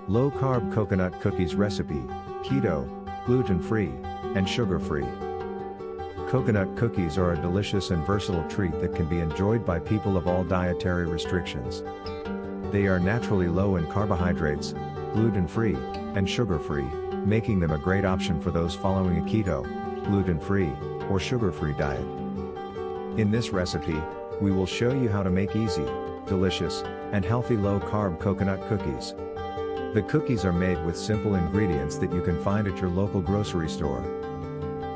Low-Carb Coconut Cookies Recipe, Keto, Gluten-Free, and Sugar-Free. Coconut cookies are a delicious and versatile treat that can be enjoyed by people of all dietary restrictions. They are naturally low in carbohydrates, gluten-free, and sugar-free, making them a great option for those following a keto, gluten-free, or sugar-free diet. In this recipe, we will show you how to make easy, delicious, and healthy low-carb coconut cookies. The cookies are made with simple ingredients that you can find at your local grocery store.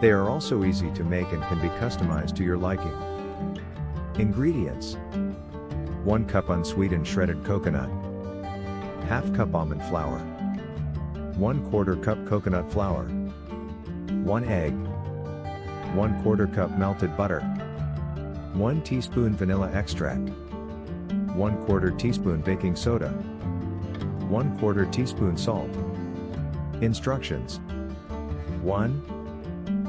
They are also easy to make and can be customized to your liking. Ingredients: 1 cup unsweetened shredded coconut, ½ cup almond flour, 1/4 cup coconut flour, 1 egg, 1/4 cup melted butter, 1 teaspoon vanilla extract, 1/4 teaspoon baking soda, 1/4 teaspoon salt. Instructions: 1.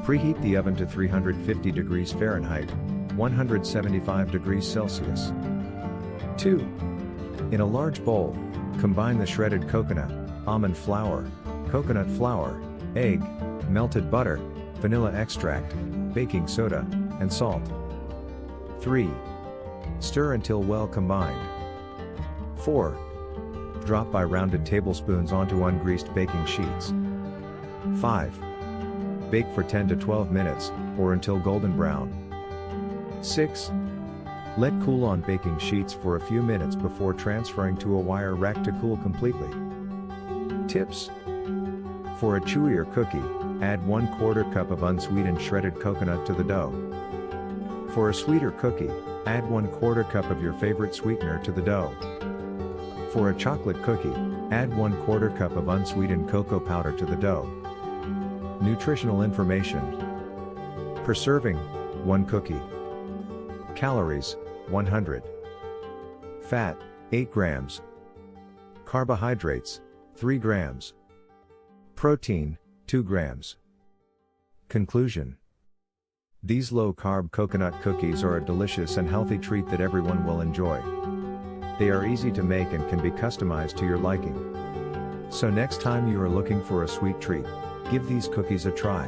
Preheat the oven to 350 degrees Fahrenheit, 175 degrees Celsius. 2. In a large bowl, combine the shredded coconut, almond flour, coconut flour, egg, melted butter, vanilla extract, baking soda, and salt. 3. Stir until well combined. 4. Drop by rounded tablespoons onto ungreased baking sheets. 5. Bake for 10 to 12 minutes, or until golden brown. 6. Let cool on baking sheets for a few minutes before transferring to a wire rack to cool completely. Tips: for a chewier cookie, add 1/4 cup of unsweetened shredded coconut to the dough. For a sweeter cookie, add 1/4 cup of your favorite sweetener to the dough. For a chocolate cookie, add 1/4 cup of unsweetened cocoa powder to the dough. Nutritional information: per serving, 1 cookie. Calories, 100. Fat, 8 grams. Carbohydrates, 3 grams. Protein, 2 grams. Conclusion: these low-carb coconut cookies are a delicious and healthy treat that everyone will enjoy. They are easy to make and can be customized to your liking. So next time you are looking for a sweet treat, give these cookies a try.